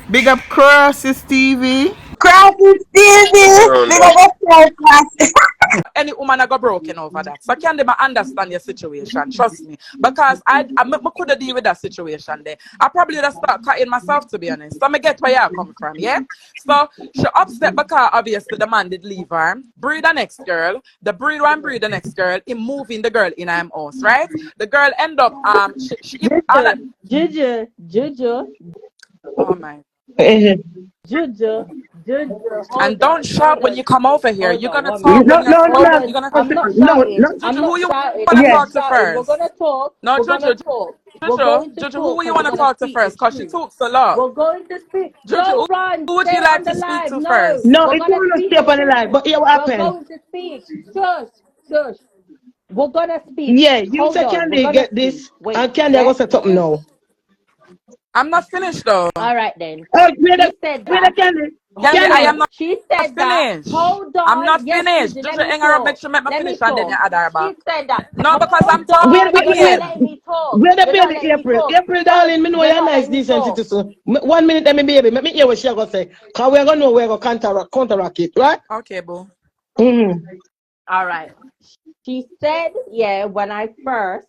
Big up Crosses TV. Crosses TV. Big up Crosses. Any woman I got broken over that. So can they understand your situation? Trust me. Because I could deal with that situation there. I probably would have started cutting myself, to be honest. So I get where you come from, yeah? So she upset because obviously the man did leave her. Breed the next girl. The breed one breed the next girl. Him moving the girl in her house, right? The girl end up Juju. Oh my. Juju. And don't shout when you come over here. You're gonna talk. No, you're gonna I'm not shouting. Juju, who you shouting. wanna talk to first? We're gonna talk. No, Juju, who you wanna talk to first? Cause she talks a lot. We're going to speak. Juju, who would you like to speak to first? No, it's going to stay up on the line. But here what happened? We're going to speak. Shush. We're gonna speak. Yeah, you say Candy get this. And Candy, I go say something now. I'm not finished though. All right then. Oh, Candy, I am not. She said that. Finished. Hold on. I'm not finished. Just hang around, make sure make me finish, and then you add her back. She said that. No, because I'm talking. Wait, the baby, April. April, darling, me know you're nice, decent citizen. 1 minute, let me baby. Let me hear what she gonna say. Cause we're gonna know we're gonna counteract it, right? Okay, boo. All right. She said, yeah, when I first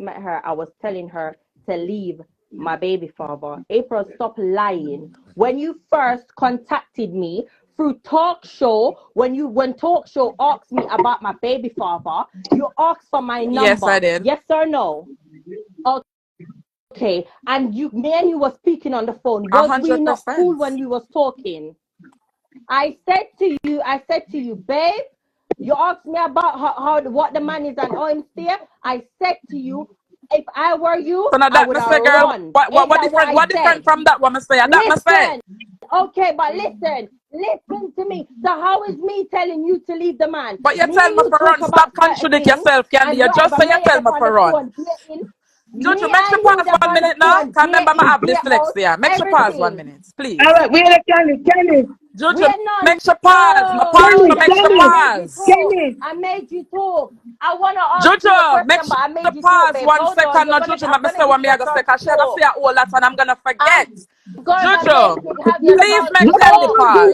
met her, I was telling her to leave my baby father. April, stop lying. When you first contacted me through talk show, when talk show asked me about my baby father, you asked for my number. Yes, I did. Yes or no? Okay. And me and you were speaking on the phone. Was we not cool when you was talking? I said to you, babe, you asked me about what the man is and how him stay. I said to you, if I were you, so now I would have run. What different from that one I say? Listen, okay, but listen to me. So how is me telling you to leave the man? But you tell me for run. Stop contradict yourself, Candy. You just say you tell me for run. Juju, make sure pause 1 minute now. Can remember I have dyslexia. Make sure pause 1 minute, please. All right, wait, Candy. Juju, make sure pause. Make sure pause. I made you talk. I wanna ask Juju, make sure pause 1 second. No, Juju, let me say what me I gonna say. Cause she gonna say all that and I'm gonna forget. Juju, please make Candy pause.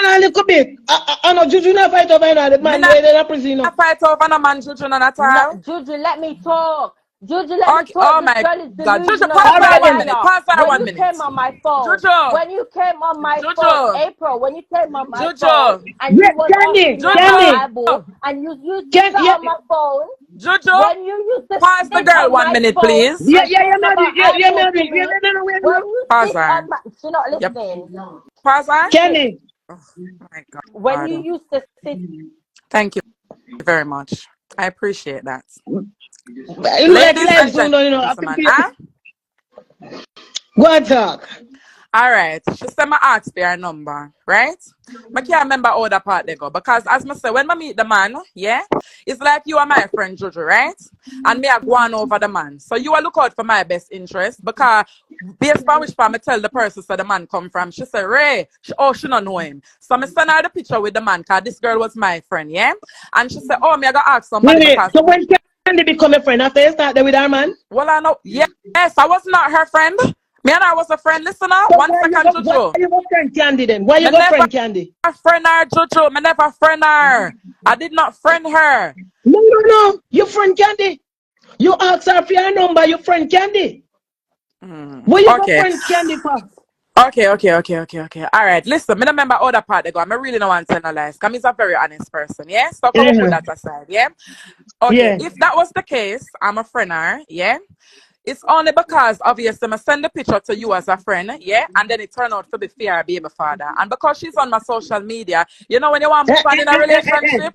A little bit. I know Juju not fight over the man. They're prison. I fight over no man, Juju, not at all. Juju, let me talk. Juju, let me talk. Oh my God. Juju, pause that 1 minute. Pause that 1 minute. When you came on my phone. Juju. When you came on my phone. April, when you came on my Juju. phone. And you was and you used to on my phone. Juju. When you used to pause the girl 1 minute, please. Yeah, married. Pause her. She's not listening. Pause her. Kenny. Oh my God. When you used to sit. Thank you very much. I appreciate that. Ladies and gentlemen, go and talk. All right. She said my asked for her number, right? I can't remember how that part they go. Because as I say, when I meet the man, yeah, it's like you are my friend Juju, right? And me I go on over the man. So you will look out for my best interest because based on which part I tell the person so the man come from, she said, Ray, she don't know him. So I send her the picture with the man because this girl was my friend, yeah? And she said, oh, me I got to ask somebody. Really? So when can they become a friend after you start there with her man? Well, I know. Yes, I was not her friend. Me and I was a friend. Listen now. So 1 second, Juju. Why you go friend Candy then? Why you go friend Candy? I friend her, Juju. Me never friend her. I did not friend her. No. You friend Candy. You ask her for your number. You friend Candy. Why you go friend Candy for? Okay. All right. Listen, me don't remember other part they go. I really don't want to tell no lies. Because I'm a very honest person. Yeah. So come put that aside. Yeah. Okay. If that was the case, I'm a friend her. Yeah. It's only because obviously I send the picture to you as a friend, yeah, and then it turned out to be fear baby father. And because she's on my social media, you know when you want to move on in a relationship.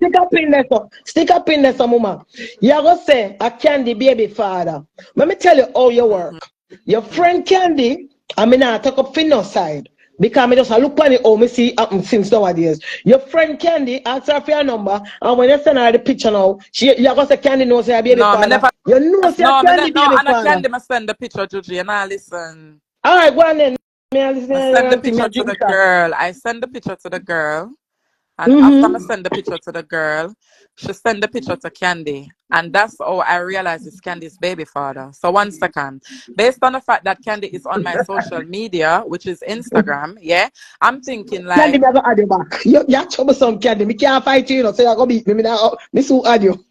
Stick up in there, mama. You're gonna say a Candy baby father. Let me tell you how you work. Your friend Candy, I mean I talk up no side. Because I just look on it, me see happen since nowadays. Your friend Candy ask her for your number, and when you send her the picture now, you're gonna say Candy knows her baby father. Never, you know say Candy baby father. No, Candy must send the picture, Juju, and I listen. All right, go on then. I send the picture to the girl. I send the picture to the girl. And after I send the picture to the girl, she send the picture to Candy. And that's how I realized it's Candy's baby father. So 1 second. Based on the fact that Candy is on my social media, which is Instagram, yeah, I'm thinking Candy, like, me go add you back. You troublesome, Candy. Me can't fight you, so you go beat me. Me now, me so add you.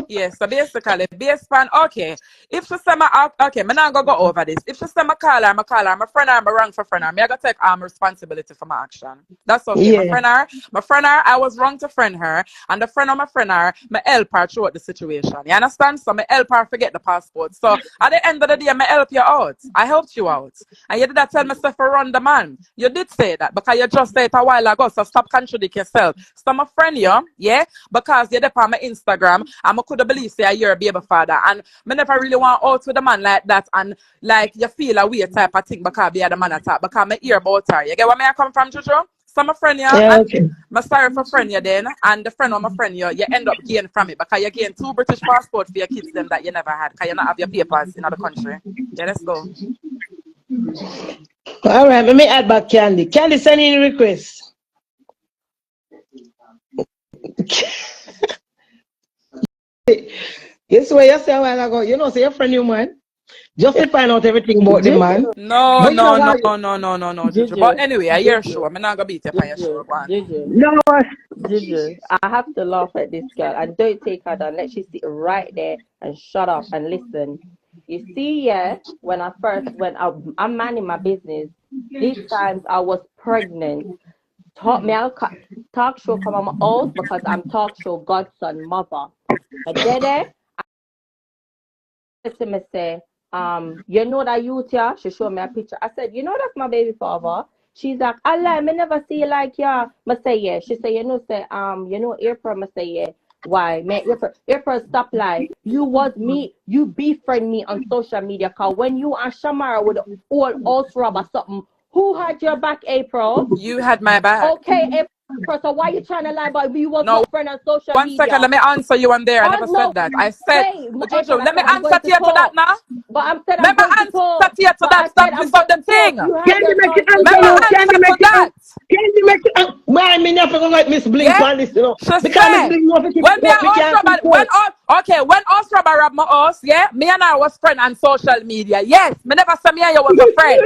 yeah, so basically, based on, okay, if she say okay, me not go over this. If she say my call her, my friend her, I'm wrong for friend her, me I gotta take responsibility for my action. That's okay. Yeah. My friend her, I was wrong to friend her, and the friend of my friend her, me help her throughout the situation. You understand? So me help her forget the passport. So at the end of the day, me help you out. I helped you out. And you did not tell me to run the man. You did say that because you just said it a while ago. So stop contradicting yourself. So my friend you, yeah, because you're on my Instagram, and I could believe say you're a baby father. And me never really want out with the man like that, and like you feel a weird type of thing because you're the man attack. Because I hear about her. You get where I come from, Juju? So my friend you, Yeah, and okay. my sorry for friend you then, and the friend of my friend you end up gaining from it because you gain 2 British passports for your kids them that you never had because you not have your papers in other country. Yeah, let's go. All right, let me add back Candy. Candy, send in request. Yes, what you say a while ago. You know, say your friend you man. Just to find out everything about the man. No, But you know no, no, what? no, no, no, no, Juju. Juju, But anyway, I hear Juju, show. I'm not gonna beat you up on your show, Juju, go on. Juju, No, Juju. I have to laugh at this girl and don't take her down. Let she sit right there and shut up and listen. You see, yeah, when I'm minding my business, these times I was pregnant. Talk show come on my old because I'm talk show godson mother. But then to me say, you know that youth here? She showed me a picture. I said, you know that's my baby father. She's like, Allah, me never see you like ya. Me say yeah. She say, April. Me say yeah. Why? Me April, stop lie. You was me. You befriend me on social media. Cause when you and Shamara with all house rob or something, who had your back, April? You had my back. Okay, April. So why you trying to lie about we was No, not friend on social 1 second, media? let me answer you on there. I Oh never no, said that. I said, wait, Juju, April. I let me said I'm answer going to to you to that talk. now. But I said I'm Let me going to answer talk. to you to But that. I Stop said I'm this up going the to thing. talk. You had Candy your make it chance to Let me answer now. talk. Candy answer make to that. it. Candy make it. Why me never go like Miss Blink Yeah? on this, you know? She Because Miss said, Blink know if she when me court, and we us can't rubber, support. when us rubber robbed my house, yeah, me and I was friend on social media. Yes, me never said me and you was a friend.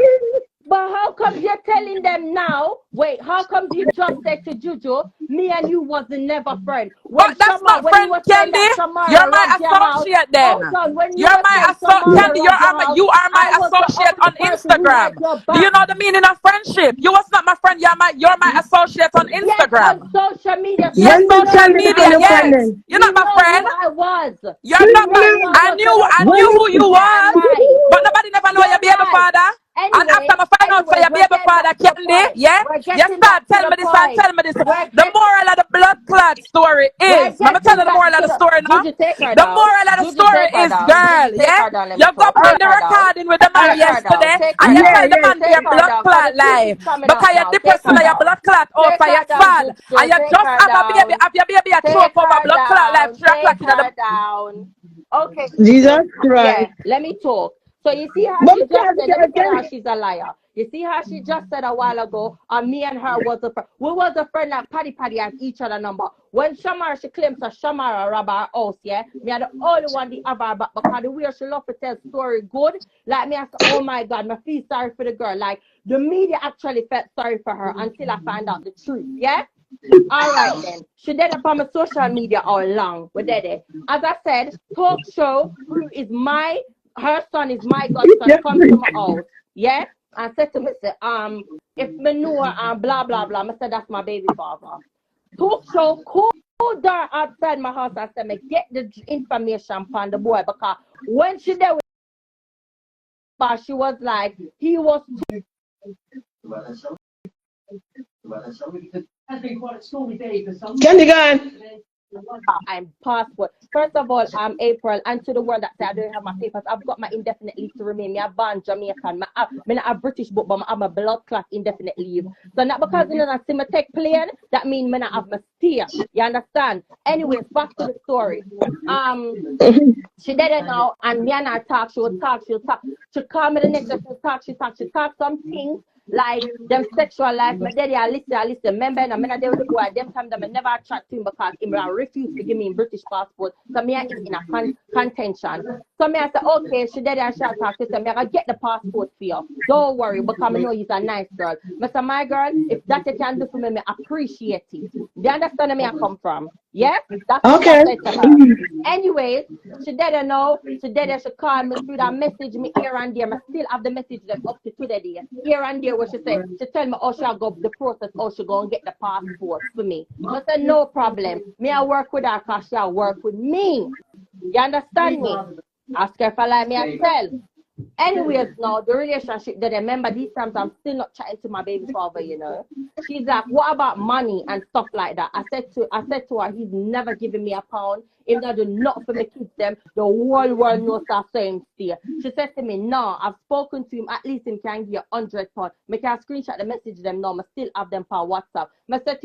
But how come you're telling them now? Wait, how come you just said to Juju, me and you wasn't never friend? But that's not When you friend, were saying Candy. that You're Shamara my robbed your house, associate then. hold on, when you You're were my saying associate, Shamara Candy. robbed your house, You are my I was the associate only on person who had Instagram. your Do you back. know the meaning of friendship? You was not my friend. You're my associate on Yes, on Instagram. social media. So Yes, When did you know social Candy who media. I become your friend was. Yes, then? you're You not my know who friend. I was. You're You not know my. who I was. So don't I come knew here who you sit there and was, lie. but nobody never know your You're baby right. father. And after I find out for Anyways, your we're baby getting father, back to the Candy, point. yeah, We're you getting start back to telling the me this and point. telling me this. The moral of the blood clot story We're is, let me tell getting you the back moral of to the the story now. Juju, take her The down. moral of the Juju, story take her is, down. girl, Juju, take yeah, her down. Let you me go talk. on Take the her down. recording with the man Take her down. yesterday, Take and her you down. tell the Yeah, man your Take her blood down. Cause clot the truth lie is coming out because you're now. Take depressed her and your down. blood clot out Take for your her down, fad, and Juju. you Take just her have a baby, down. have your baby a choke Take over her blood clot like down. 3 o'clock Take in the. her down. Okay, Jesus Juju. Yeah, Christ. let me talk. So you see how But she me just said, let me tell you how can't, she's a liar. You see how she just said a while ago, me and her was a friend. We was a friend like Paddy at each other number. When Shamara, she claims that Shamara robbed our house, yeah? Me are the only one the have her back because the way she love to tell story good. Like me, I said, oh my God, me feel sorry for the girl. Like the media actually felt sorry for her until I find out the truth, yeah? All right then. She did it on my social media all along. We did it. As I said, talk show who is her son is my godson, come to my house. Yeah? I said to me, say, if me know blah blah blah, I said that's my baby father. Talk show called her outside my house. I said, me get the information from the boy because when she did with her, she was like, he was Candy gone. I'm passport. First of all, I'm April, and to the world that say I don't have my papers, I've got my indefinite leave to remain. Me a born Jamaican. Me not a British book, but I'm a blood clot indefinite leave. So not because you know I see me take plane, that means me not have my stay. You understand? Anyways, back to the story. She did it now, and me and her talk. She would talk. She call me the next day. She talk some things Like them sexual life, my daddy I listen. Remember, and I'm there with the boy. Them time them I never chat to him because he refused to give me a British passport. So me and him in a contention. So me I said, okay, she daddy I shall talk to him. I gotta get the passport for you. Don't worry, because I know he's a nice girl. But so my girl, if that you can do for me, I appreciate it. Do you understand where I come from? Yeah? That's what I Okay. said to her. Anyways, she didn't know. She didn't. She called me through that message me here and there. I still have the message them up to today. Here and there where she said, she tell me, oh, she'll go the process, oh, she go and get the passport for me. I said, no problem. Me, I work with her because she'll work with me. You understand me? Ask her if I like me, I tell. Anyways, now the relationship that I remember these times I'm still not chatting to my baby father, you know. She's like, what about money and stuff like that? I said to her, he's never given me a pound. If not do not for me kids them, the whole world knows that same steer. She said to me, no, I've spoken to him, at least him can give you £100. Me can screenshot the message them now, I still have them for WhatsApp. I said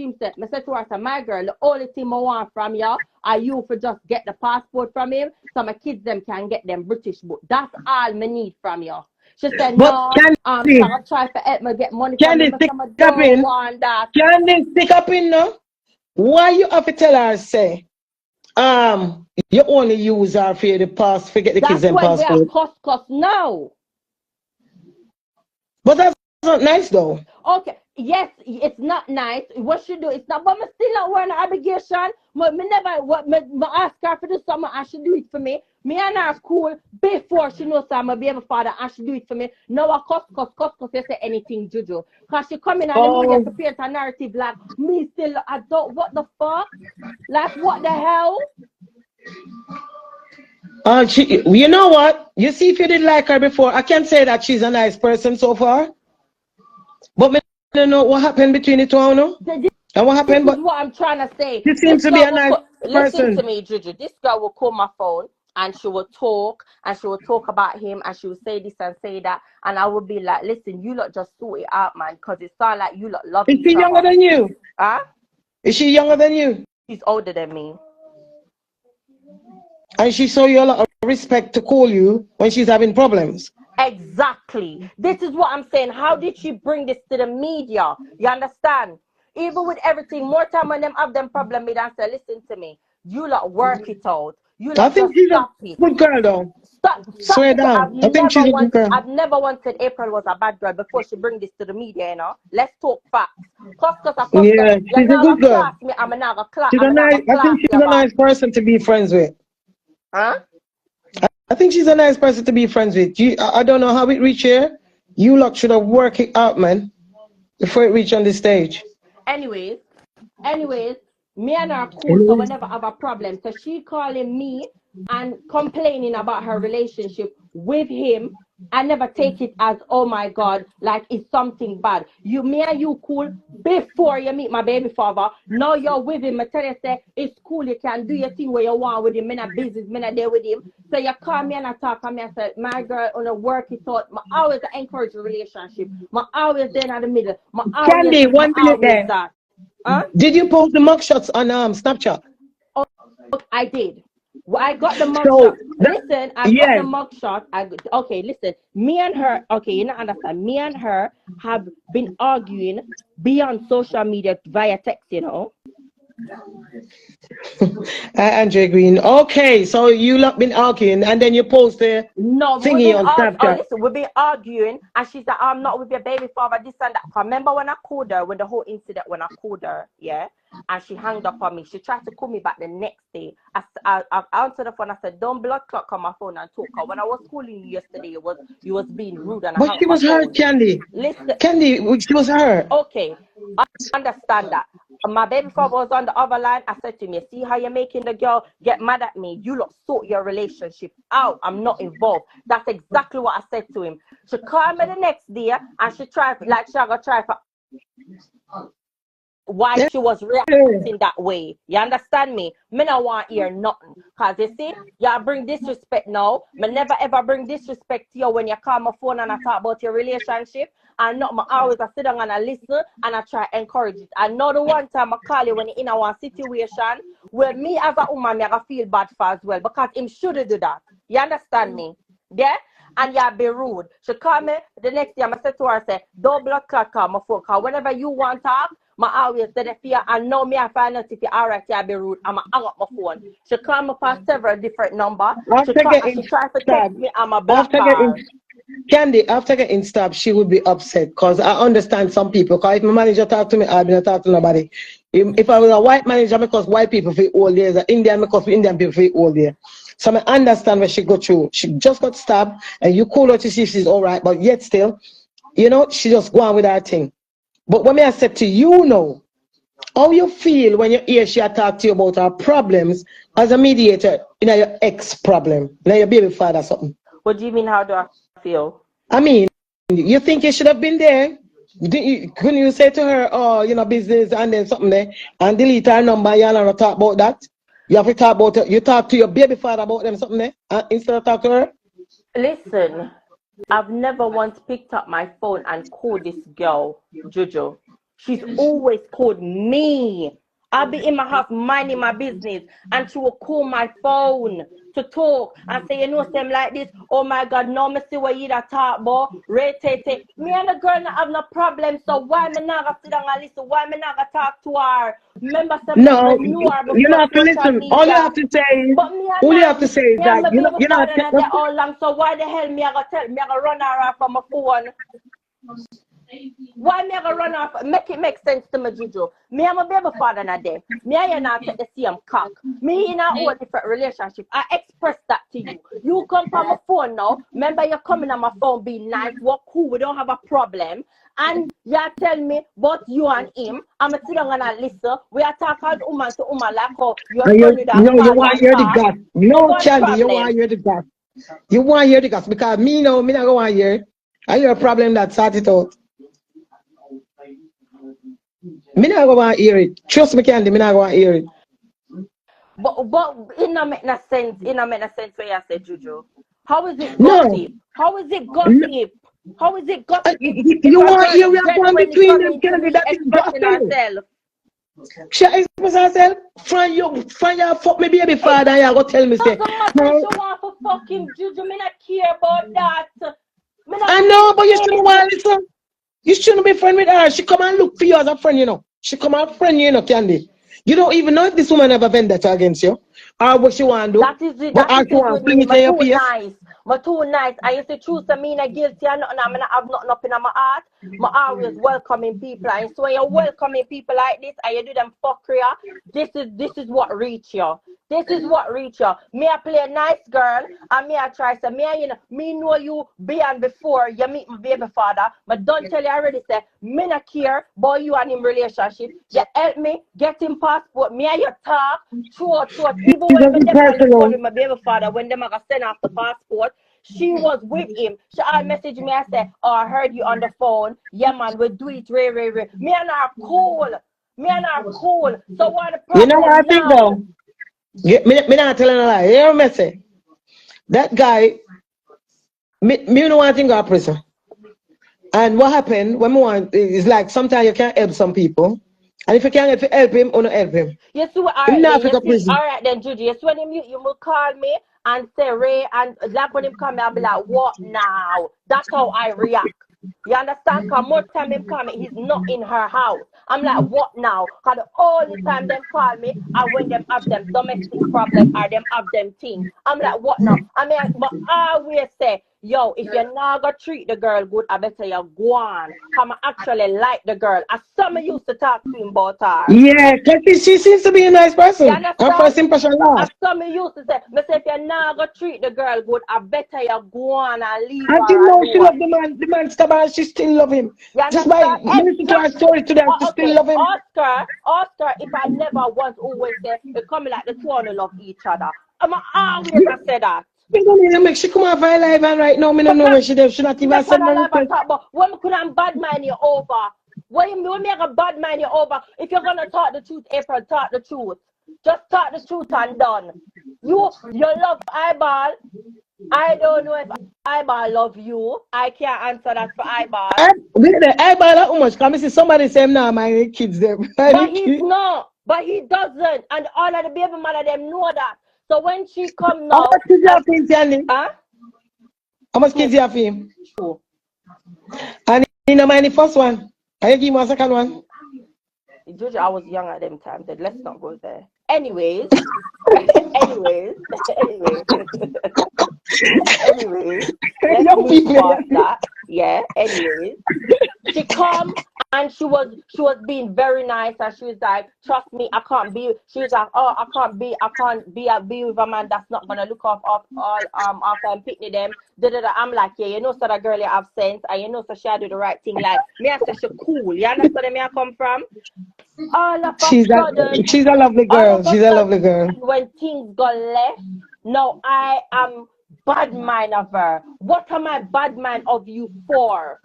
to her, my girl, the only thing I want from you are you for just get the passport from him so my kids them can get them British book. That's all me need from you. She said, no, Candy, so I try to help me get money from Candy, him, stick but I up don't in. want that. Candy, stick up in now. Why you have to tell her, say, you only use her for the pass, forget the kids That's and when we are passport. cost now. But that's not nice though. Okay, yes, it's not nice. What she do, it's not, but me still not wearing an obligation. Me ask her for do something, and she do it for me. Me and her cool before she knows I'm a baby father, and she do it for me. Now I cost, you say anything, Juju. Because she come in and the media to paint a narrative like, me still, I don't, what the fuck? Like, what the hell? You know what? You see, if you didn't like her before, I can't say that she's a nice person so far. But me don't know what happened between the two, no? And what happened? This is what I'm trying to say. She seems to be a nice Listen person. to me, Juju. This girl will call my phone and she will talk about him and she will say this and say that. And I will be like, listen, you lot just sort it out, man, because it sounds like you lot love each other. Is she younger than you? Huh? Is she younger than you? She's older than me. And she saw you a lot of respect to call you when she's having problems. Exactly. This is what I'm saying. How did she bring this to the media? You understand? Even with everything, more time when them have them problem, me and say, listen to me. You lot work it out. You lot I think she's a good girl though. Stop Swear down. I think she's a good girl. I've never wanted April was a bad girl before she bring this to the media, you know. Let's talk facts. Yeah, she's a good girl. Me, I'm a class. I think she's a nice person to be friends with. Huh? I think she's a nice person to be friends with. I don't know how it reached here. You lot should have worked it out, man, before it reached on the stage. Anyways, me and her cool, so we never have a problem. So she calling me and complaining about her relationship with him. I never take it as, oh my God, like it's something bad. Me and you cool before you meet my baby father. Now you're with him. I tell you, say, it's cool. You can do your thing where you want with him. Me not business, me not there with him. So you call me and I talk to me and say, my girl, on a work it out. I always encourage a relationship. I always there in the middle. Candy, 1 minute there. That. Huh? Did you post the mugshots on Snapchat? Oh, I did. Well, I got the mugshot. Listen, I got the mugshot. Okay, listen. Me and her, okay, you don't understand. Me and her have been arguing beyond social media via text, you know. Andre Green. Okay, so you lot been arguing and then you post the thingy on Snapchat. Oh, listen, we've been arguing and she's like, I'm not with your baby father, this and that. Remember when I called her, when the whole incident, when I called her, yeah, and she hung up on me. She tried to call me back the next day. I answered the phone. I said, don't blood clock on my phone and talk. When I was calling you yesterday, you was being rude. And but she was hurt, Candy. Listen, Candy, she was hurt. Okay, I understand that. My baby father was on the other line. I said to him, see how you're making the girl get mad at me? You lot sort your relationship out. I'm not involved. That's exactly what I said to him. She called me the next day and she tried, like she gonna try for why she was reacting that way. You understand me? Me not want to hear nothing. Because you see, you bring disrespect now. Me never ever bring disrespect to you when you call my phone and I talk about your relationship. And not my always I sit down and I listen and I try to encourage it. I know the one time I call you when you're in a one situation where me as a woman, I feel bad for as well. Because him shouldn't do that. You understand me? Yeah? and you be rude. She call me the next day, I said to her, say, don't block clock on my phone, because whenever you want to talk, I always say that for you, and now me I find out if you're alright, you be rude, I'm hang up my phone. She call me for several different numbers. She try to text me, I'm a block her. Candy, after getting stabbed, she would be upset, because I understand some people, because if my manager talk to me, I'll be not talk to nobody. If I was a white manager, because white people feel all day, as an Indian, because Indian people feel all day. So I understand what she go through. She just got stabbed, and you call her to see if she's all right, but yet still, you know, she just go on with her thing. But when I said to you now, how you feel when you hear she talk to you about her problems as a mediator in your ex problem, in your baby father something? What do you mean, how do I feel? I mean, you think you should have been there? Couldn't you say to her, oh, you know, business and then something there, and delete her number, you don't talk about that? You have to talk about it. You talk to your baby father about them something there, instead of talk to her? Listen, I've never once picked up my phone and called this girl, Juju. She's always called me. I'll be in my house minding my business, and she will call my phone to talk and say, you know, something like this. Oh my God, no, me see what you da talk about. Me and the girl not have no problem, so why me not gonna sit down and listen? Why me not gonna talk to her? Remember, No, you are you don't have to listen. All you have to say is, all you have to say is that you know, all long. So why the hell me I gonna tell me I gonna run her off from my phone? Why me I gonna run off? Make it make sense to me, Juju. Me and my baby father not there. Me and you not take the same cock. Me in a whole different relationship. I express that to you. You come from my phone now. Remember you coming on my phone, be nice, walk cool, we don't have a problem. And you tell me about you and him. I'm sit down and I listen. We are talking woman to woman like how you're you want to hear the gas. No, Candy, you want to hear the gas. You want to hear the gas because me not go on here. I hear a problem that sort it out. Me not go and hear it. Trust me, Candy, me not go and hear it. But it not make no sense. It not make no sense when you say Juju. How is it gossip? How is it gossip? How is it gossip? You want to hear we are going between them, Candy? That is gossip. She express herself. Fren, you fuck me baby father. You go tell me say. No. She want to fuck him, Juju. Me not care about that. I know, but you shouldn't want to listen. You shouldn't be friend with her. She come and look for you as a friend, you know. She come and friend you know, Candy. You don't even know if this woman have a vendetta against you or what she want to do. That is it. But That is it with me. I'm too nice. I used to choose to mean I guilty and nothing. I'm not have nothing up in my heart. I always welcoming people. And so when you're welcoming people like this and you do them fuckery, this is what reach you. This is what reach you. Me I play a nice girl and me I try say me know you beyond before you meet my baby father. But don't tell you already say me not care about you and him relationship. You help me get him passport. Me and you talk through. Even when me them on the phone with my baby father when them gonna send off the passport. She was with him. She all messaged me. I said, oh, I heard you on the phone. Yeah, man, we do it. Ray. Me and her cool. So what the problem? You know what I think though? Me not telling a lie. You hear me say? That guy, me know one thing about prison. And what happened when me want is like sometimes you can't help some people. And if you can't help him, or not help him. Yes, all right then, Juju. Yes, when you will call me and say Ray, and like when him come, I'll be like, what now? That's how I react. You understand? Because most time him call me, he's not in her house. I'm like, what now? Because all the time them call me, and when them have them domestic problem or them have them things, I'm like, what now? I mean, but I always say, yo, if you're not gonna treat the girl good, I better you go on. Come actually like the girl. As some used to talk to him about her. Yeah, because she seems to be a nice person. Her first impression last. As some used to say, if you're not gonna treat the girl good, I better you go on and leave I her. didn't know she loved the man. The man stubborn and she still love him. Just by listening to her story today, she still love him. Oscar, if I never once always say, they come like the two of love each other. I'm always say that. Me don't mean to make she come off her live and right now, me don't know where she lives. She not even said nothing. But when we couldn't bad mind you over, when make a bad mind you over, if you're gonna talk the truth, April, talk the truth. Just talk the truth and done. You love Eyeball. I don't know if Eyeball love you. I can't answer that for Eyeball. Eyeball how much? Can I see somebody say now my kids there? But he's not. But he doesn't. And all of the baby mother them know that. So when she come now, how How much kids you have for him? And you know mind the first one? Can you give me a second one? Juju, I was young at them times. Let's not go there. Anyways, anyways, let's Young move people, past that. Yeah. Anyways, she come and she was being very nice, and she was like, trust me, I can't be. She was like, oh, I can't be with a man that's not gonna look all after and picnic them. I'm like, yeah, you know, so that girl you have sense, and you know, so she do the right thing. Like me, I say she cool. You understand where me I come from? All of a sudden, she's a lovely girl. She's a lovely girl. When things got left, now I am bad mind of her. What am I bad mind of you for?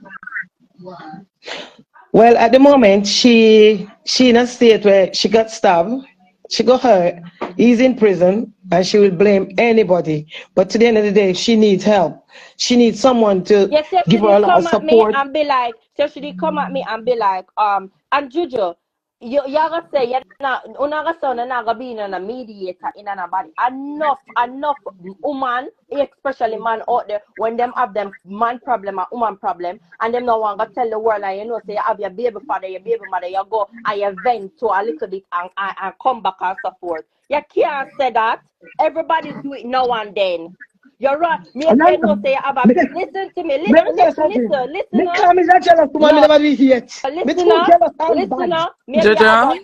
Well, at the moment, she in a state where she got stabbed, she got hurt, he's in prison, and she will blame anybody. But to the end of the day, she needs help. She needs someone to give her a lot of support. And be like, so she did come at me and be like, and Juju, you gotta say, you're not gonna be in a mediator in a body. Enough woman, especially man out there, when them have them man problem or woman problem, and them no one gonna tell the world, and you know, say you have your baby father, your baby mother, you go and you vent to a little bit and come back and support. You can't say that. Everybody do it now and then. You're right. Me say no say listen to me. Listen. Me have a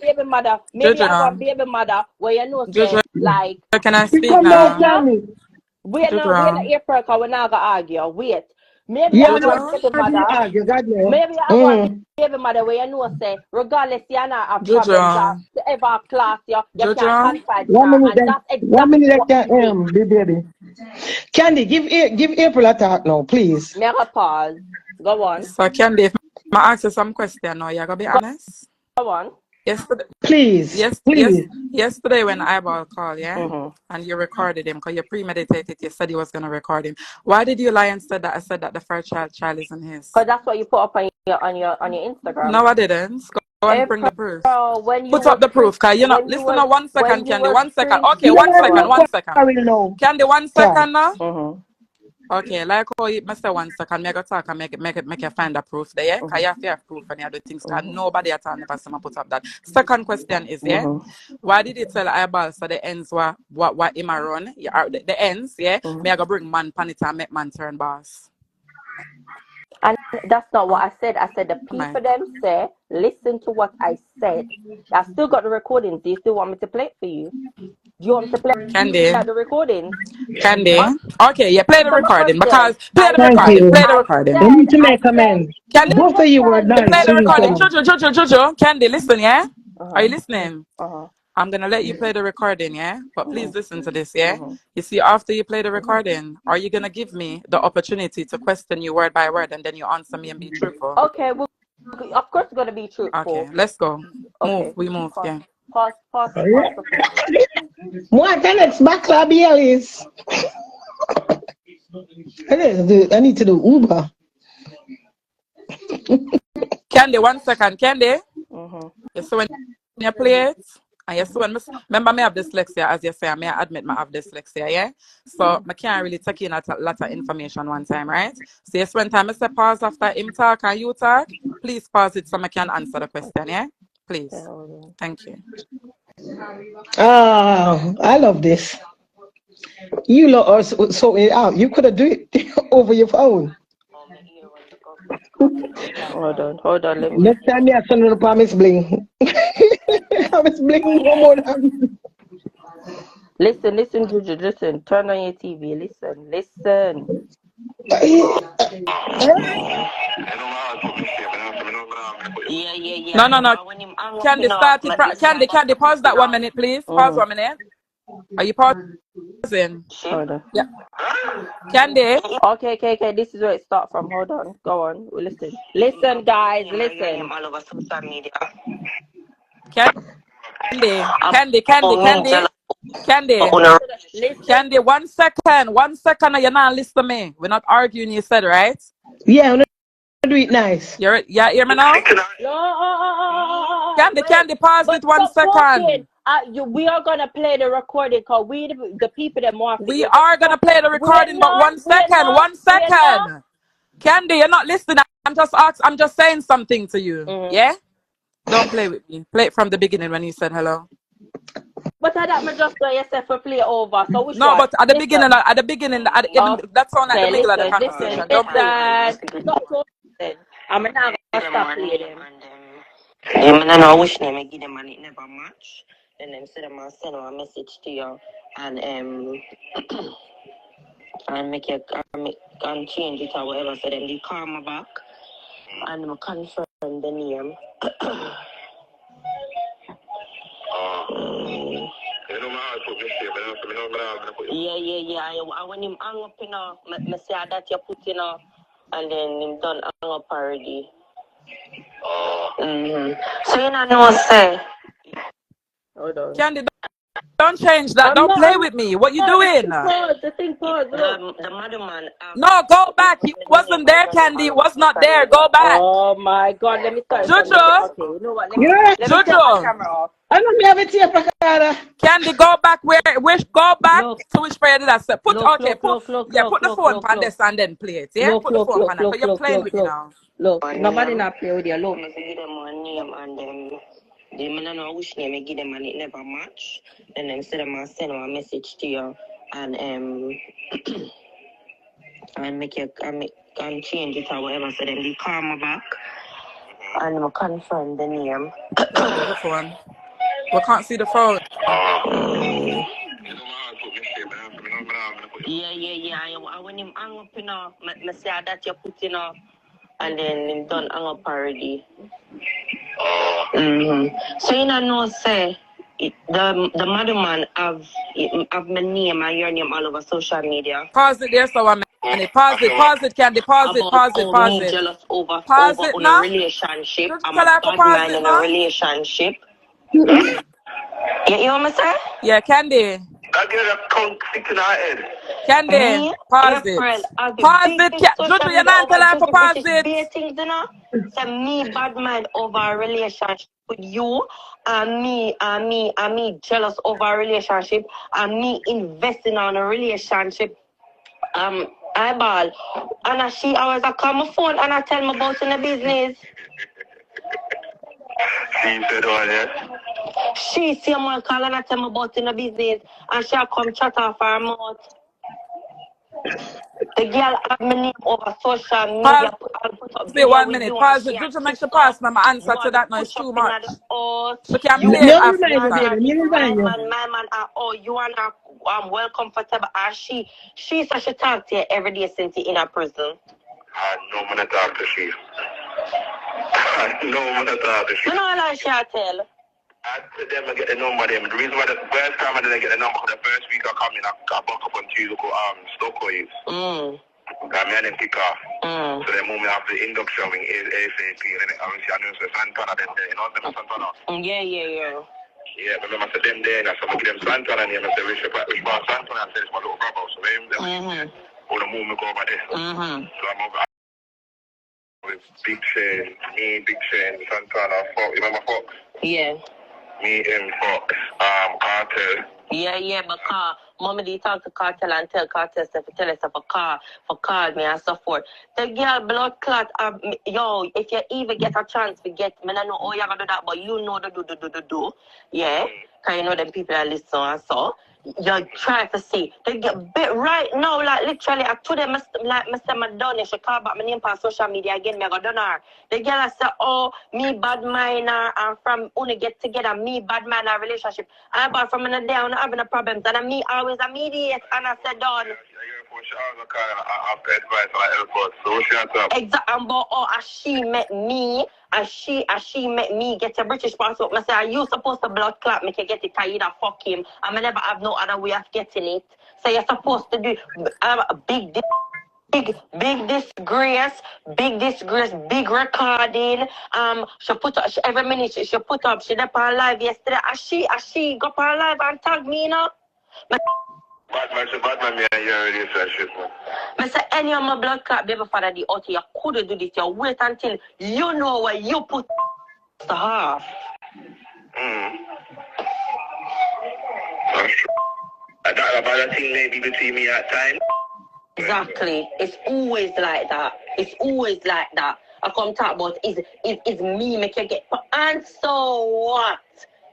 baby mother. Maybe I have a baby mother where you know say like. Can I speak now? Wait now. We're not here for we're not gonna argue. Wait. Maybe I want baby mother. Maybe I want baby mother where you know say regardless you not have problems to ever class you can't confide. 1 minute, that's exactly 1 minute, baby. Candy, give April a talk now, please. Make a pause. Go on. So Candy, if I ask you some question now, you're gonna be honest. Go on. Yesterday, please. Yesterday when Eyeball called, and you recorded him because you premeditated. You said he was gonna record him. Why did you lie and said that? I said that the first child isn't his. Because that's what you put up on your Instagram. No, I didn't. Go and bring the proof. Put up the proof, cause you know. Listen, now 1 second, Candy. 1 second. Okay, 1 second. 1 second. Candy, 1 second now. Okay, like how you must say 1 second, make a talk and make you find the proof there, yeah? Because you have to have proof and you do things, because nobody at all never put up that. Second question is, why did you tell Eyeball so the ends were what him a run? The ends, yeah? Me I go bring man pan it and make man turn boss. And that's not what I said. I said the people them say, listen to what I said. I still got the recordings. Do you still want me to play it for you? Do you want me to play the recording? Candy? Okay, yeah, play the recording because play the recording. You need to make amends. Candy, both of you were nice. Play the recording. Jojo, Candy, listen, yeah? Are you listening? I'm gonna let you play the recording, yeah? But please listen to this, yeah? You see, after you play the recording, are you gonna give me the opportunity to question you word by word and then you answer me and be truthful? Okay, well, of course, gonna be truthful. Okay, let's go. We move, yeah. Pause. What the next backlab here is? I need to do Uber. Candy, 1 second. Candy? So when you play it, and yes, remember me have dyslexia, as you say, I may admit I have dyslexia, yeah? So I can't really take in a lot of information one time, right? So yes, when time I say pause after him talk and you talk, please pause it so I can answer the question, yeah? Please. Thank you. I love this. You lot are sorting it out. You could have do it over your phone. Hold on. Let me. Next time you have to know the promise bling. Promise bling one more time. Listen, Juju, listen. Turn on your TV. Listen. Yeah. No. Candy, start it. Candy, pause that 1 minute, please. Pause 1 minute. Are you pausing? Hold on. Yeah. Candy. Okay. This is where it starts from. Hold on. Go on. Listen, guys. Listen. All over social media. Candy. Candy, 1 second. 1 second. You're not listening to me. We're not arguing. You said, right? Yeah, I'm do it nice. Hear me now? No. Candy, pause it 1 second. we are gonna play the recording because we the people that more. We are gonna play the recording, but one second. Candy, you're not listening. I'm just saying something to you. Mm-hmm. Yeah? Don't play with me. Play it from the beginning when you said hello. But I that me just go yourself for play over. So which No, one? but at the beginning, that's sound like the middle of the conversation. Don't play with me. I'm not gonna stop playing. I know which name I give them and it never match. Then them say them send a message to you and and make it and change it or whatever. So then they call me back and I confirm the name. Yeah. I when him hang up, you know, me say that you put, you know, and then him done hang up already. So you know say. Hold on. Candy, don't change that. Don't play with me. What you doing? The thing pause. The madman. No, go back. He wasn't there, Candy. It was not there. Go back. Oh my God! Let me start. Juju. Okay, you know what? Let me turn my camera off. I don't have a tape recorder. Candy, go back go back to which prayer did I say? Put the phone on this and then play it. Yeah, put the phone on that. But you're playing with me now. Look, nobody not play with you. Look. I give them one name and they don't know which name I give them and it never match. And then say them send a message to you and and make it and change it or whatever. So then they call me back and I confirm the name. The phone. We can't see the phone. Yeah. I when him hang up, you know, I say that you put, you know, and then him done hang up already. So you know, say the madman have my name and your name all over social media. Pause it there, so I'm Pause it, Candy. Pause it. Jealous over now. Relationship. I'm a bad man in a relationship. You want me to say? Yeah, Candy. I get a tongue stick in our head. Candy, pause it. Juju, you're not telling her to pause it. So me bad mind over a relationship with you, and me jealous over a relationship, and me investing on a relationship. Eyeball. And I call my phone and I tell me about in the business. She said all that. She see my call and I tell me about in the business, and she'll come chat off her mouth. The girl have my name over social media. Pause it 1 minute. Pause it. Juju make sure pass my answer to that noise too much. So can play it after. My man, you are not well comfortable. She said she talk to you every day since you're in a prison. No man talk to she. No man talk to she. You know what I tell? I tell them I get the number of them. The reason why the first time I didn't get the number, the first week I come in, I got back up on Tuesday to Stockholm. I made them pick off. So they move me after the induction wing ASAP. And obviously I know it's Santana them there. You know them Santana? Yeah. Yeah, but I said them there, and I said I give them Santana name. I said which part Santana? I said it's my little brother. So they want to move me go over there. So I'm over with Big Shane, Santana, Fox. You remember Fox? Yeah. Me and Fox, Cartel. Yeah, but Mommy did talk to Cartel and tell Cartel stuff to tell us for call me and so forth. The girl blood clot, if you even get a chance to get, I don't know how you're gonna do that, but you know the do. Yeah, because you know them people that listen and so. You try to see. They get bit right now, like literally, I told them, like, Mr. Madonna, she call back my name on social media again, me I go done her. The girl say, oh, me bad minor, and from only get together, me bad minor relationship. And but from in the day, I'm not having a problem. And me always a mediate, and I said, done. Exactly, but as she met me, as she met me get a British passport, I say, are you supposed to blood clot me to get it? I either fuck him, and I never have no other way of getting it. So you're supposed to do a big disgrace, big recording. She put up every minute. She put up. She did on live yesterday. As she go on live and tag me, you know. Bad man, me and you already said shit, man. I say, any of my blood clot Babyfada the out, you couldn't do this. You wait until you know where you put the half. That about thing maybe between me at time. Exactly. It's always like that. It's always like that. I come talk about is me make you get and so what?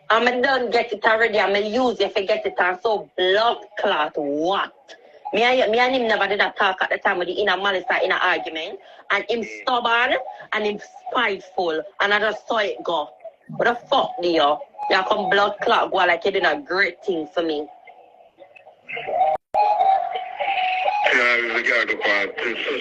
I'm done get it already. I'm use if I get it and so blood clot what? Me and him never did a talk at the time with the inner malice in an argument. And him stubborn and him spiteful. And I just saw it go. What the fuck do you? You come blood clot go like you did a great thing for me. So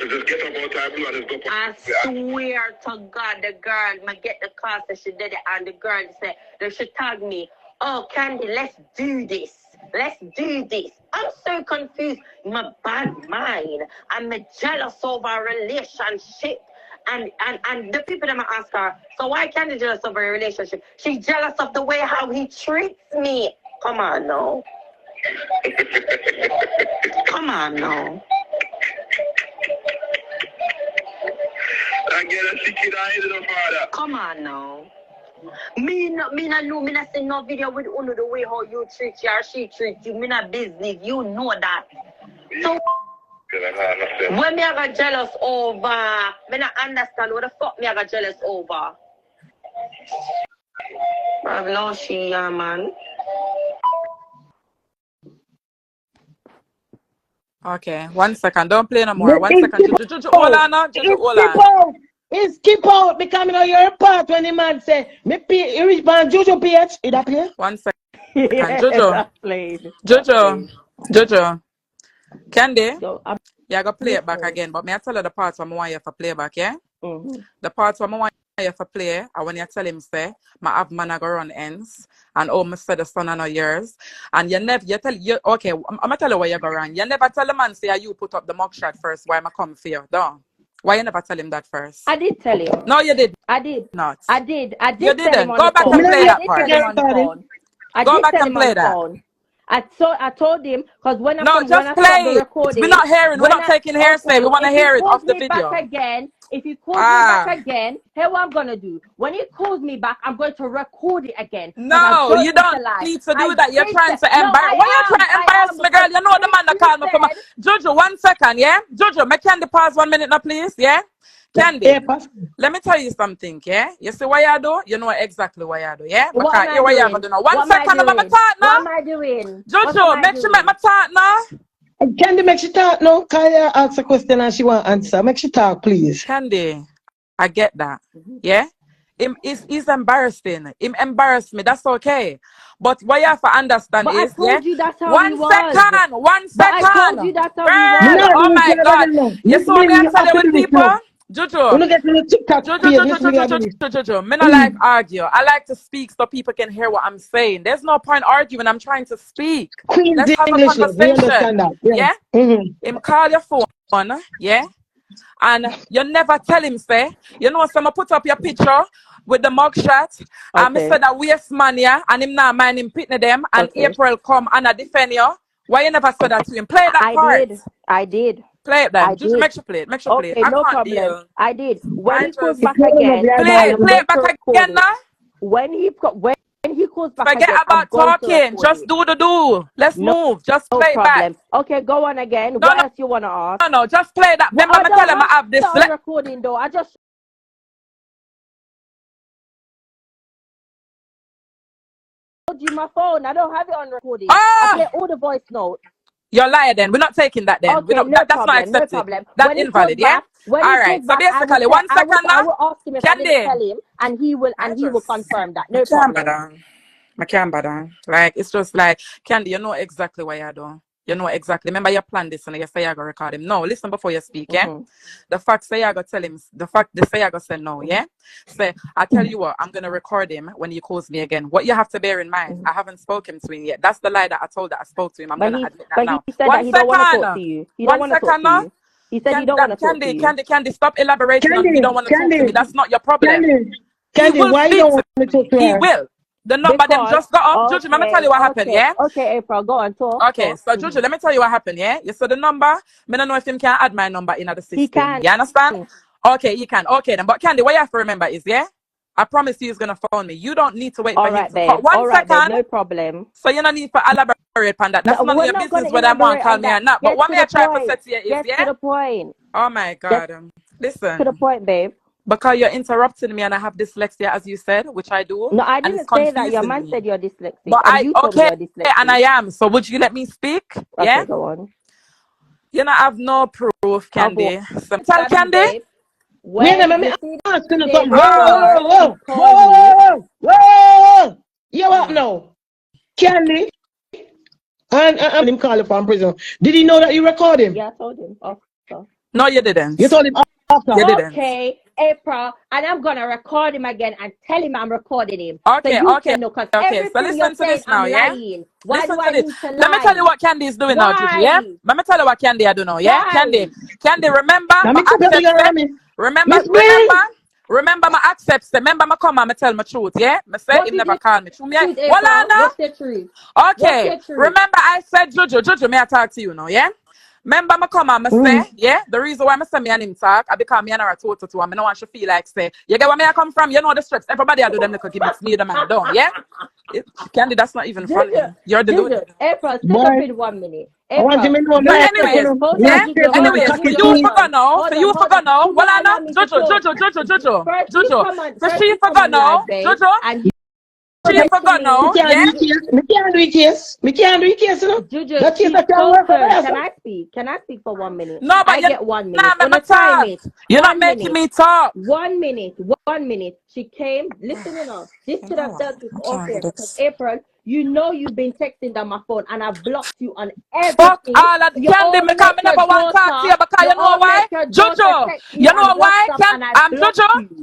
just get up all time and just go. I swear to God, the girl, I get the car that she did it, and the girl said, they should tag me, oh, Candy, let's do this. Let's do this. I'm so confused. My bad mind. I'm jealous over a relationship. And the people that I ask her, so why Candy jealous of a relationship? She's jealous of the way how he treats me. Come on, no. Come on, no. I get a ticket I the father. Come on now. Me not see no video with Uno the way how you treat you or she treats you. Me not business. You know that. So when me I got jealous over, me not understand what the fuck me I got jealous over. I've lost she, man. Okay, 1 second. Don't play no more. 1 second. Juju, hold on now. Juju, hold on. It's skip out because you're a part when the man say, me pay, you reach man Juju PH. Is that clear? 1 second. Yes, Juju. Candy, so, yeah, I go play it back again. But may I tell you the parts where I want you to play back, yeah? mm-hmm. The parts where I want you to play, I when you tell him, say, my have man I go run ends. And oh, my said the son and no yours. And you never, you tell, you okay, I'm going to tell you where you go run. You never tell the man, say, you put up the mugshot first, why am I come for you? Don't. Why you never tell him that first? I did tell him. No, you did. I did. Not. I did. You tell didn't. him on Go the back phone. and play that I part. did tell him on the phone. Go back and play that. I told him because when No, when just I play stopped the it. recording, We're not hearing. We're not taking hearsay. We want to hear it off the video. If he calls me back again, here's what I'm gonna do. When he calls me back, I'm going to record it again. No, you don't need to do that. You're trying to embarrass. Why you trying to embarrass me, girl? You know the man that called me from. Juju, 1 second, yeah? Juju, make Candy pause 1 minute now, please, yeah? Candy, let me tell you something, yeah? You see what you do? You know exactly what you do, yeah? What am I doing? Do now. 1 second, I'm talk now. What am I doing? Juju, make sure make my talk now. Candy, make she talk now. Kaya ask a question and she want answer. Make she talk, please. Candy, I get that, yeah? He's embarrassing. Him embarrassed me. That's okay. But what you have to understand is, I told you that's how 1 second. 1 second. I told you that's how he was. Oh my God. You saw me and tell you with people? Juju. Juju. Me not like argue. I like to speak so people can hear what I'm saying. There's no point arguing. I'm trying to speak. Let's have a conversation. Yeah? Him call your phone. Yeah? And you never tell him, say, you know, so I put up your picture with the mugshot. And I said that waste man, yeah, and him not mind him pitting them. And April come and I defend you. Why you never said that to him? Play that part. I did. Play it then. Just make sure play it. Make sure play it. No problem. I did. When he calls back again, play it back again now. When he calls back forget again, about talking. Just do. Let's move. Just play it back. Okay, go on again. What else you wanna ask? No, just play that. Remember, I tell him I have this. Recording though. I just told you my phone. I don't have it on recording. I play all the voice notes. You're lying then. We're not taking that then. Okay, that's not accepted. That's invalid, yeah? All right. So basically, 1 second now. I will ask him if I didn't tell him, and he will confirm that. No problem. I can't bother. Like, it's just like, Candy, you know exactly what you're doing. You know exactly. Remember, you planned this and you say you're going to record him. No, listen before you speak, yeah? The fact say you're going to tell him, the fact they say you're going to say no, yeah? Say, I tell you what, I'm going to record him when he calls me again. What you have to bear in mind, I haven't spoken to him yet. That's the lie that I told that I spoke to him. I'm going to admit that now. He said that he don't want to talk to you. He don't want to talk to you. He said he don't want to talk to you. Candy, stop elaborating on you don't want to talk to me. That's not your problem. Candy, why you don't want to talk to her? He will. The number them just got up. Juju, let me tell you what happened, yeah? Okay, April, go on, talk. Okay, so Juju, let me tell you what happened, yeah? You saw the number. I don't know if him can add my number in the system. He can. You understand? Okay, he can. Okay, then. But Candy, what you have to remember is, yeah? I promise you he's going to phone me. You don't need to wait for him to call. 1 second. No problem. So you don't need to elaborate elaborate on that. That's No, none of we're your not business gonna whether I'm on elaborate call on me or that. not. But Get what to me I the try to point. say to you is, Get to the point. oh my Get God. to Listen. the point, babe. Because you're interrupting me and I have dyslexia, as you said, which I do. No, I And it's didn't say that. Your confusing man me. said you're dyslexic. But And you told me okay, you're dyslexic. and I am. So would you let me speak? Yeah? Okay, go on. You know, I have no proof, Candy. So, tell That's Candy? babe. When you see the asking day something. before, he called me. Whoa. You what now? Candy? And him call you from prison. Did he know that you record him? Yeah, I told him. Oh, so. No, you didn't. You told him after. You didn't. Okay, April, and I'm gonna record him again and tell him I'm recording him. Okay, so you okay, can know, because okay. everything So listen you're to saying, this now, I'm yeah? lying. Why Listen do to I this. need to lie? Let me tell you what Candy is doing now, Juju, yeah? Let me tell you what Candy I do now, yeah? Why? Candy, remember Now, my remember my accepts, remember my come and me tell my truth, yeah? Me say What him did never you call me true, yeah? truth, Well, April? no? What's the truth? Okay, What's the truth? remember I said Juju, may I talk to you now, yeah? Remember me come and me say, yeah, the reason why me say me and him talk, I become me and her a two to two, and me no want you feel like say, you get where me I come from, you know the strips, everybody I do them little gimmicks, me the man down, yeah? Candy, that's not even funny. You're deluded. April, stick up in 1 minute. I want him to know But anyways, for you forgot now, well I know, Jojo. First, you come on, For first she you come forgot on live, now, babe, Jojo. and She forgot now, yeah? Me can't do case, you know? Juju, That case she's that can so work for firm. us. Can I speak? Can I speak for 1 minute? No, but I you get 1 minute. nah, Gonna me time talk. it. You're not 1 making minute. me talk. 1 minute. 1 minute. She came. Listen enough. This could have dealt with off air, because April, you know you've been texting on my phone and I've blocked you on everything. Fuck all of the Candy, me come never want to talk to you because you know why? Jojo, you know why?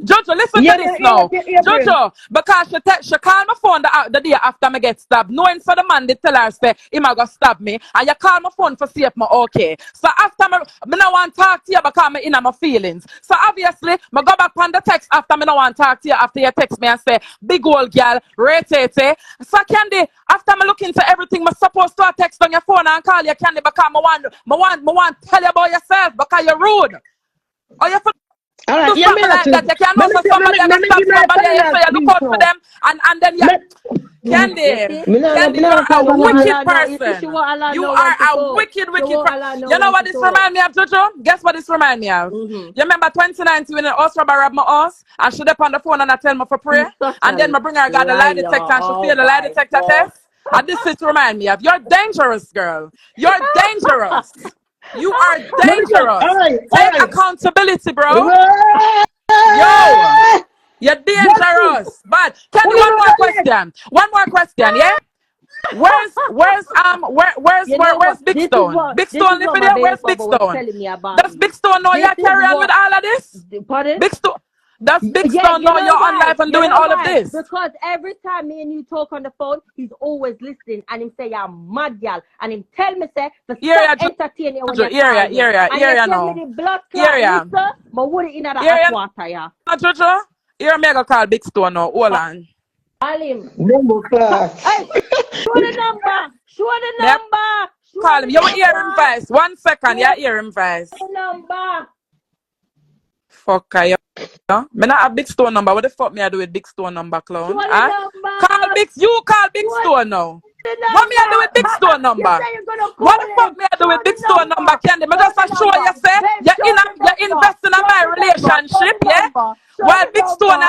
Jojo, listen to this now. Jojo, because she called my phone the day after me get stabbed, knowing for the man they tell her say he might go stab me, and you call my phone for see if me okay. So after me no want to talk to you because me in my feelings. So obviously, me go back on the text after me no want to talk to you after you text me and say big old girl, rate. So Candy, after me look into everything, me supposed to text on your phone and call you, Candy, because me want to tell you about yourself because you're rude. Or you all right, do something like that. You can't know for somebody and stop somebody and you say you look out for them and then you Candy, you're a wicked person. You are a wicked person. You know what this reminds me of, Jojo? Guess what this reminds me of? You remember 2019 when the house robber robbed my house and she up on the phone and I tell me for prayer? And then my bringer got the lie detector and she failed the lie detector test? And this is remind me of, you're dangerous, girl. You're dangerous. You are dangerous. Take accountability, bro. Yo, you're dangerous. But Candy, one more question, yeah? Where's Big Stone? Big Stone live there? Where's Big Stone? Does Big Stone know you're carrying on with all of this? Pardon? Big Stone. Does Big Stone know you're on live and doing all of this? Because every time me and you talk on the phone, he's always listening and him say you're mad girl. And him tell me say the stop entertaining when you area now. Me the blood clot, but what it in the hot water, yeah. Jojo, here me go call Big Stone now. Hold on. Call him. Hey, show the number. Call him. You will hear him voice. 1 second, you hear him voice. The number. Fuck you. Me not have Big Stone number. What the fuck me I do with Big Stone number, clown? You call Big Stone now. What me I do with Big Stone number? What the fuck me I do with Big Stone number, Candy? Me just show you say you invest in my relationship, yeah? While Big Stone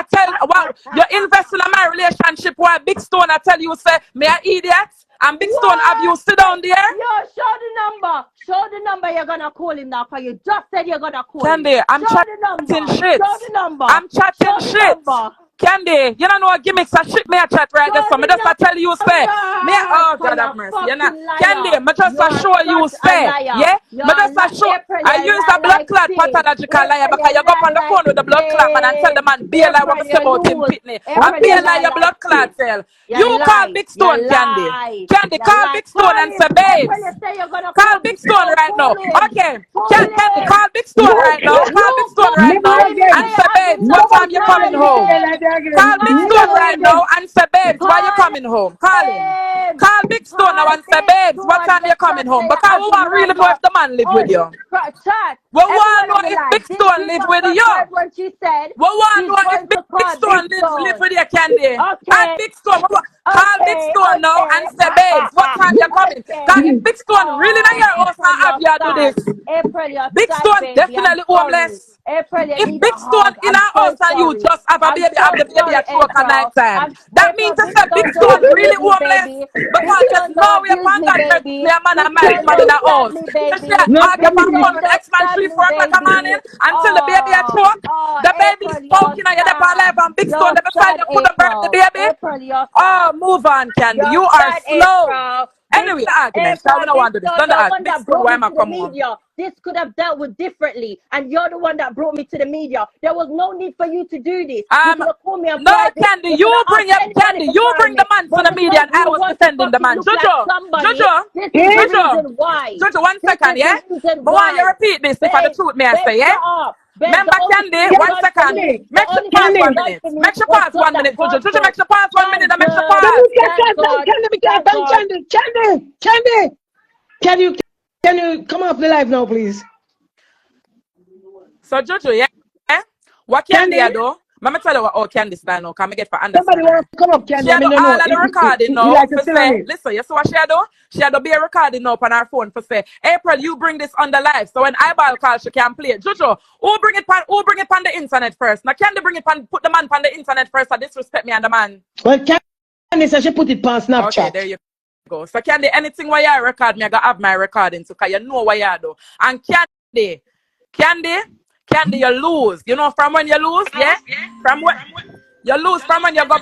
you invest in my relationship while Big Stone I tell you say me an idiot and Big Stone have you sit down there? Yo, show the number. Show the number you're gonna call him now, because you just said you're gonna call him. Candy, I'm chatting shit. Show the number. I'm chatting shit. Candy, you don't know what gimmicks I shit me a chat right there. So me just tell you say oh God have mercy. You know, Candy, me just show you say yeah. Me just show I use the blood clot pathological liar because you go on the phone with the blood clot man and tell the man be a lie what me say about him pitney. And be a lie your blood clot cell. You call Big Stone, Candy. Candy, call Big Stone and say babe. Call Big Stone right now. Okay. Candy, call Big Stone right now. Call Big Stone right now and say babe. babes, what time you coming home? Call Big Stone right now and say, babes, why you coming home? Call him. Call Big Stone now and say, babes, what time you coming home? Because we want really know if the man live with you. Chat. We want to know if Big Stone live with you. When she said, we want to know if Big Stone live with you, Candy. And Big Stone, call Big Stone now and say, babes, what time you coming? Because if Big Stone really not your house and have you do this, April, you're Big sad, Stone baby. definitely homeless. April, you If need Big a Stone hug. in I'm our so house and you sorry. just have a I'm baby, so have the baby sorry, at 2 o'clock at night time. That means to Big say Big Stone Stone don't really abuse me, homeless. baby. Because Big there's Stone no don't way abuse upon me, God earth baby. play a man Big and married Stone man in don't a stab house. me, So she baby. argue Big back phone Stone with don't X-Man stab 3, me, 4 o'clock a baby. morning until the baby a choke. The baby is April, you're poking at your depot sad. alive and Big Stone You're the beside sad, you couldn't birth the April. baby. April, you're Oh, sad. move on, Candy. You're You are sad, slow. April. Anyway, the argument. So we April, don't Big want to do this. Stone, Don't the ask. one Big that Stone, brought why me am I to the come home? media. This could have dealt with differently. And you're the one that brought me to the media. There was no need for you to do this. You could have called me on No, private. Candy, You you could have bring asked your anybody Candy, to you join bring the me. man to But the media because and I you was want to defending the fucking man. look like Juju, somebody, Juju, this is the Juju, reason why. Juju, 1 This second, is yeah? the reason But want you why. repeat this if I the Babe, truth may I babe, say, yeah? shut up. Babe, Remember, the only thing Candy, you 1 done for second. me, the Make sure only thing pause you 1 done minute. for me Make sure was pause suck 1 that minute, Juju. Juju, husband. make sure pause 1 minute Thank and make sure God. pause. Thank God. Thank God. Can you come off the live now, please? So, Juju, yeah? What Candy I Candy, do? Let me tell you what Candy style now. Can I get for somebody understand her? wants to come up, She Candy. I had do mean, no, all no. of the recording He now like to for sit on say, it. listen, you see what she had do? She had to be a recording now on her phone for say, April, you bring this on the live. So when eyeball call, she can play it. Juju, who bring it on the internet first? Now can they bring it put the man on the internet first or disrespect me and the man? Well, Candy said she put it on Snapchat. Okay, there you go. So Candy, anything where you record me, I gotta have my recording so you know what you do. And Candy, you lose. You know from when you lose, yeah? From when you lose from when you go